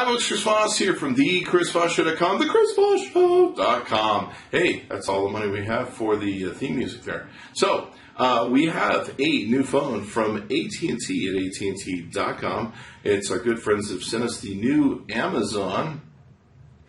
Hi, folks, Chris Voss here from the ChrisVossShow.com, the ChrisVossShow.com. Hey, that's all the money we have for the theme music there. So, we have a new phone from AT&T at AT&T.com. It's our good friends that have sent us the new Amazon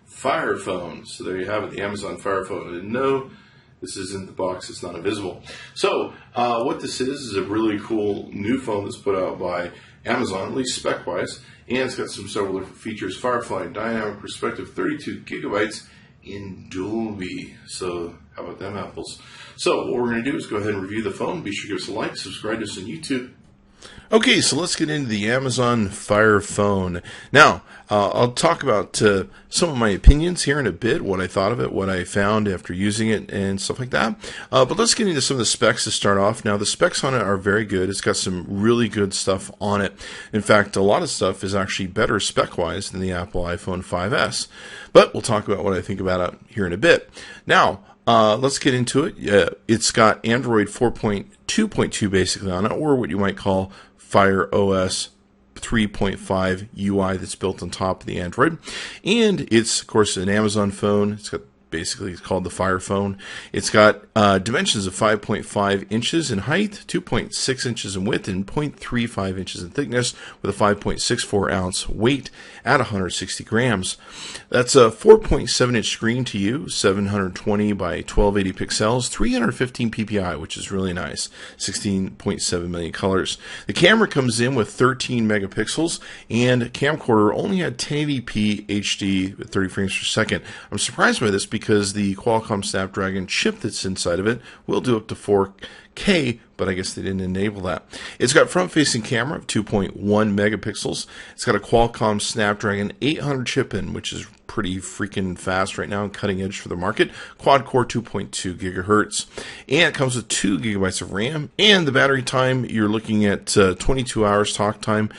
Fire Phone. So there you have it, the Amazon Fire Phone. I didn't know. This is in the box. It's not invisible. So, what this is a really cool new phone that's put out by Amazon, at least spec-wise, and it's got several different features. Firefly, dynamic perspective, 32 gigabytes in Dolby. So, how about them apples? So, what we're going to do is go ahead and review the phone. Be sure to give us a like, subscribe to us on YouTube. Okay, so let's get into the Amazon Fire Phone. Now, I'll talk about some of my opinions here in a bit, what I thought of it, what I found after using it, and stuff like that. But let's get into some of the specs to start off. Now, the specs on it are very good. It's got some really good stuff on it. In fact, a lot of stuff is actually better spec-wise than the Apple iPhone 5S. But we'll talk about what I think about it here in a bit. Now, let's get into it. It's got Android 4.2.2 basically on it, or what you might call Fire OS 3.5 UI that's built on top of the Android. And it's, of course, an Amazon phone. It's got basically, it's called the Fire Phone. It's got dimensions of 5.5 inches in height, 2.6 inches in width, and 0.35 inches in thickness, with a 5.64 ounce weight at 160 grams. That's a 4.7 inch screen to use, 720 by 1280 pixels, 315 ppi, which is really nice, 16.7 million colors. The camera comes in with 13 megapixels, and camcorder only had 1080p HD with 30 frames per second. I'm surprised by this because the Qualcomm Snapdragon chip that's inside of it will do up to 4K, but I guess they didn't enable that. It's got front-facing camera of 2.1 megapixels. It's got a Qualcomm Snapdragon 800 chip in, which is pretty freaking fast right now and cutting edge for the market. Quad-core 2.2 gigahertz. And it comes with 2 gigabytes of RAM. And the battery time, you're looking at 22 hours talk time,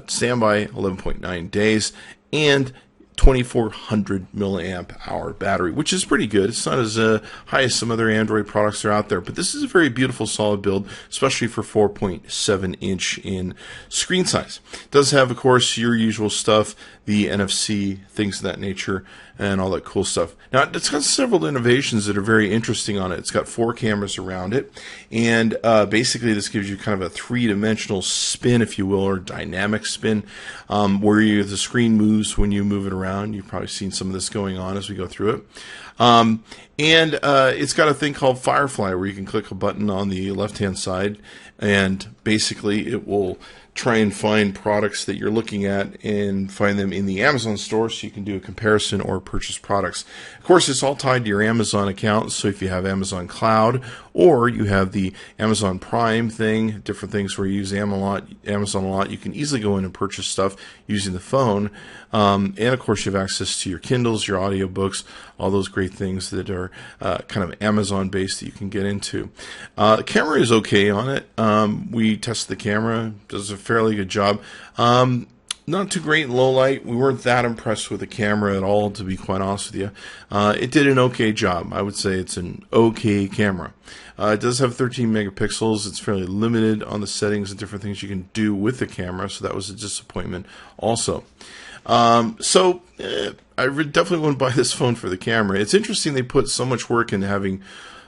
standby 11.9 days, and 2400 milliamp hour battery, which is pretty good. It's not as high as some other Android products that are out there, but this is a very beautiful, solid build, especially for 4.7 inch in screen size. It does have, of course, your usual stuff, the NFC, things of that nature, and all that cool stuff. Now, it's got several innovations that are very interesting on it. It's got 4 cameras around it, and basically this gives you kind of a 3-dimensional spin, if you will, or dynamic spin, where the screen moves when you move it around. You've probably seen some of this going on as we go through it. And it's got a thing called Firefly, where you can click a button on the left-hand side, and basically it will try and find products that you're looking at and find them in the Amazon store so you can do a comparison or purchase products. Of course, it's all tied to your Amazon account, so if you have Amazon Cloud or you have the Amazon Prime thing, different things where you use Amazon a lot, you can easily go in and purchase stuff using the phone. And of course, you have access to your Kindles, your audiobooks, all those great things that are kind of Amazon-based that you can get into. The camera is okay on it. We tested the camera, does a fairly good job. Not too great in low light. We weren't that impressed with the camera at all, to be quite honest with you. It did an okay job. I would say it's an okay camera. It does have 13 megapixels. It's fairly limited on the settings and different things you can do with the camera, so that was a disappointment also. I definitely wouldn't buy this phone for the camera. It's interesting they put so much work into having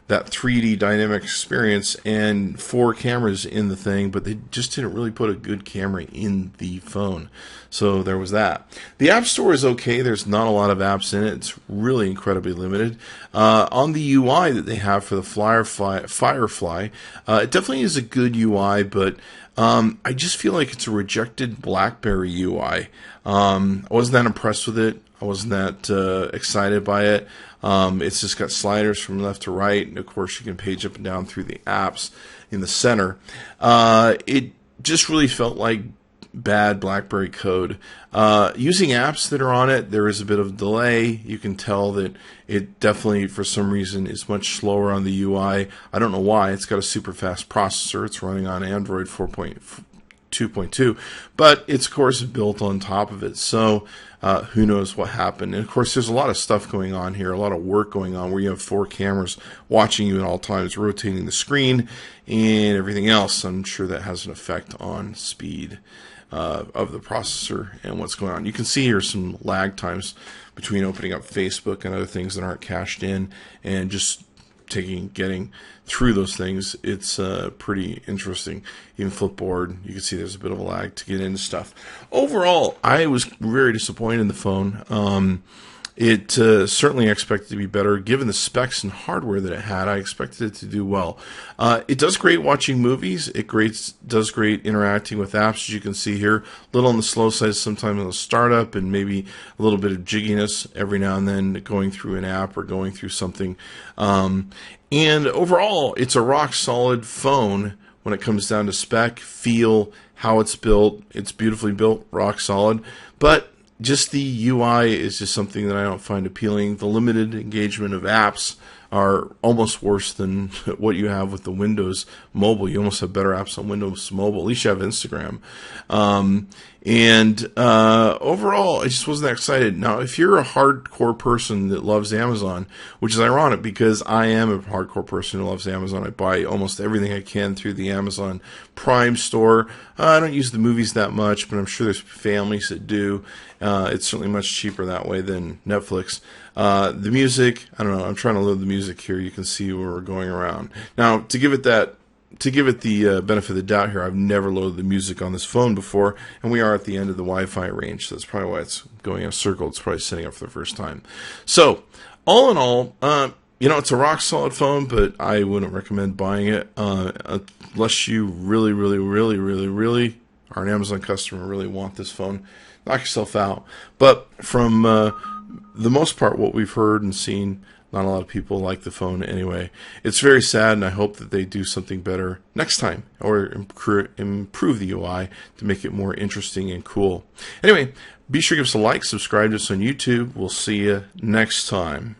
that 3D dynamic experience and 4 cameras in the thing, but they just didn't really put a good camera in the phone. So there was that. The App Store is okay. There's not a lot of apps in it. It's really incredibly limited. On the UI that they have for the Firefly, it definitely is a good UI, but I just feel like it's a rejected BlackBerry UI. I wasn't that impressed with it. I wasn't that excited by it. It's just got sliders from left to right, and of course you can page up and down through the apps in the center. It just really felt like bad BlackBerry code. Using apps that are on it, there is a bit of delay. You can tell that it definitely, for some reason, is much slower on the UI. I don't know why. It's got a super fast processor. It's running on Android 4.2.2, but it's, of course, built on top of it. So who knows what happened. And, of course, there's a lot of stuff going on here, a lot of work going on where you have 4 cameras watching you at all times, rotating the screen and everything else. I'm sure that has an effect on speed. of the processor and what's going on. You can see here some lag times between opening up Facebook and other things that aren't cached in, and just getting through those things. It's pretty interesting. Even Flipboard, you can see there's a bit of a lag to get into stuff. Overall, I was very disappointed in the phone. It certainly expected to be better. Given the specs and hardware that it had, I expected it to do well. It does great watching movies. It does great interacting with apps, as you can see here. A little on the slow side sometimes on the startup, and maybe a little bit of jigginess every now and then going through an app or going through something. And overall, it's a rock-solid phone when it comes down to spec, feel, how it's built. It's beautifully built, rock solid. But just the UI is just something that I don't find appealing. The limited engagement of apps are almost worse than what you have with the Windows Mobile. You almost have better apps on Windows Mobile. At least you have Instagram. Overall, I just wasn't that excited. Now, if you're a hardcore person that loves Amazon, which is ironic because I am a hardcore person who loves Amazon. I buy almost everything I can through the Amazon Prime store. I don't use the movies that much, but I'm sure there's families that do. It's certainly much cheaper that way than Netflix. The music, I don't know. I'm trying to load the music here. You can see where we're going around. Now, to give it the benefit of the doubt here, I've never loaded the music on this phone before, and we are at the end of the Wi-Fi range, so that's probably why it's going in a circle. It's probably setting up for the first time. So, all in all, it's a rock-solid phone, but I wouldn't recommend buying it unless you really, really, really, really, really are an Amazon customer and really want this phone. Knock yourself out. But from the most part, what we've heard and seen, not a lot of people like the phone anyway. It's very sad, and I hope that they do something better next time or improve the UI to make it more interesting and cool. Anyway, be sure to give us a like, subscribe to us on YouTube. We'll see you next time.